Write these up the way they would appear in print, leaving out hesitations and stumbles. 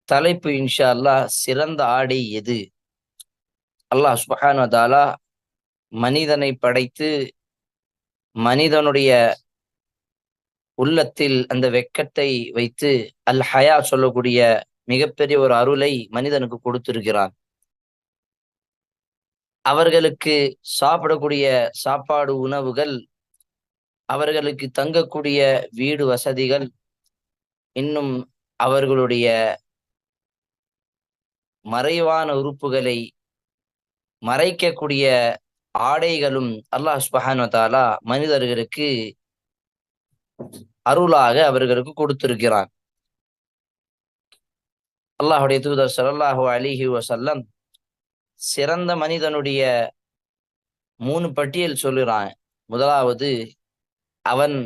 தலைப்பு இன்ஷா அல்லாஹ் சிறந்த ஆடை எது? அல்லாஹ் சுப்ஹானஹு வ தஆலா மனிதனை படைத்து மனிதனுடைய உள்ளத்தில் அந்த வெட்கத்தை வைத்து அல் ஹயா சொல்லக்கூடிய மிகப்பெரிய ஒரு அருளை மனிதனுக்கு கொடுத்திருக்கிறான். அவர்களுக்கு சாப்பிடக்கூடிய சாப்பாடு உணவுகள், அவர்களுக்கு தங்கக்கூடிய வீடு வசதிகள், இன்னும் அவர்களுடைய மறைவான உறுப்புகளை மறைக்கக்கூடிய ஆடைகளும் அல்லாஹ் சுப்ஹானஹு வ தஆலா மனிதர்களுக்கு அருளாக அவர்களுக்கு கொடுத்திருக்கிறான். அல்லாஹ்வுடைய தூதர் ஸல்லல்லாஹு அலைஹி வஸல்லம் சிறந்த மனிதனுடைய 3 பட்டியல் சொல்லுறான். முதலாவது, அவன்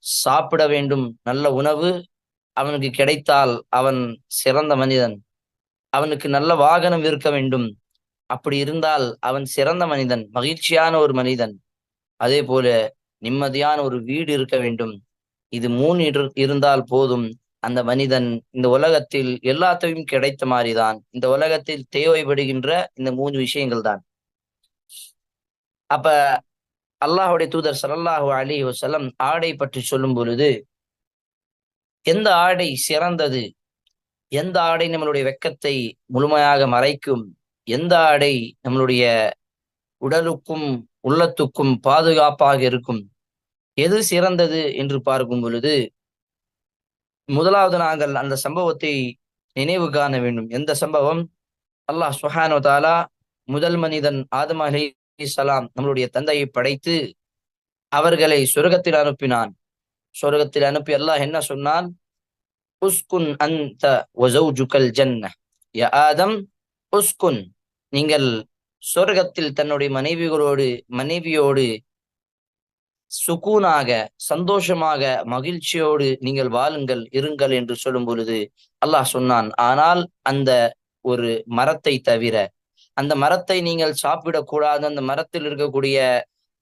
சாப்பிட வேண்டும் நல்ல உணவு அவனுக்கு கிடைத்தால் அவன் சிறந்த மனிதன். அவனுக்கு நல்ல வாகனம் இருக்க வேண்டும். அப்படி இருந்தால் அவன் சிறந்த மனிதன், மகிழ்ச்சியான ஒரு மனிதன். அதே போல நிம்மதியான ஒரு வீடு இருக்க வேண்டும். இது 3 இருந்தால் போதும். அந்த மனிதன் இந்த உலகத்தில் எல்லாத்தையும் கிடைத்த மாதிரிதான். இந்த உலகத்தில் தேவைப்படுகின்ற இந்த 3 விஷயங்கள் தான். அப்ப அல்லாஹ்வுடைய தூதர் ஸல்லல்லாஹு அலைஹி வஸல்லம் ஆடை பற்றி சொல்லும் பொழுது, எந்த ஆடை சிறந்தது, எந்த ஆடை நம்மளுடைய வெட்கத்தை முழுமையாக மறைக்கும், எந்த ஆடை நம்மளுடைய உடலுக்கும் உள்ளத்துக்கும் பாதுகாப்பாக இருக்கும், எது சிறந்தது என்று பார்க்கும் பொழுது, முதலாவது நாங்கள் அந்த சம்பவத்தை நினைவு காண வேண்டும். எந்த சம்பவம்? அல்லாஹ் சுப்ஹானஹு வ தஆலா முதல் மனிதன் ஆதம் அலைஹிஸ்ஸலாம் நம்மளுடைய தந்தையை படைத்து அவர்களை சொர்க்கத்தில் அனுப்பினான். சொர்க்கத்தில் அனுப்பி அல்லாஹ் என்ன சொன்னான்? உஸ்குன் அன்த வ ஜௌஜுகல் ஜன்னஹ். யா ஆதம் உஸ்குன், நீங்கள் சொர்க்கத்தில் தன்னுடைய மனைவியோடு சுகூனாக, சந்தோஷமாக, மகிழ்ச்சியோடு நீங்கள் வாழுங்கள், இருங்கள் என்று சொல்லும் பொழுது அல்லாஹ் சொன்னான், ஆனால் அந்த ஒரு மரத்தை தவிர, அந்த மரத்தை நீங்கள் சாப்பிடக்கூடாது, அந்த மரத்தில் இருக்கக்கூடிய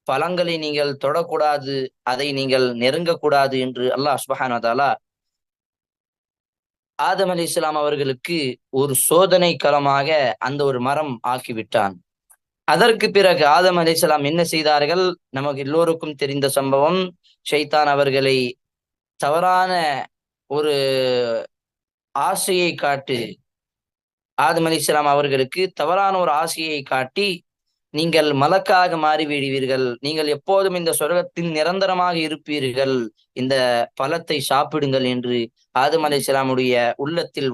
பழங்களை நீங்கள் தொடக்கூடாது, அதை நீங்கள் நெருங்கக்கூடாது என்று அல்லாஹ் சுப்ஹானஹு வ தஆலா ஆதம் அலைஹிஸ்ஸலாம் அவர்களுக்கு ஒரு சோதனை களமாக அந்த ஒரு மரம் ஆக்கிவிட்டான். அதற்கு பிறகு ஆதம் அலைஹிஸ்ஸலாம் என்ன செய்தார்கள்? நமக்கு எல்லோருக்கும் தெரிந்த சம்பவம். ஷைத்தான் அவர்களை தவறான ஒரு ஆசையை காட்டி, ஆதம் அலைஹிஸ்ஸலாம் அவர்களுக்கு தவறான ஒரு ஆசையை காட்டி, நீங்கள் மலக்காக மாறிவிடுவீர்கள், நீங்கள் எப்போதும் இந்த சொர்க்கத்தில் நிரந்தரமாக இருப்பீர்கள், இந்த பழத்தை சாப்பிடுங்கள் என்று ஆதம் அலைஹிஸ்ஸலாமுடைய உள்ளத்தில்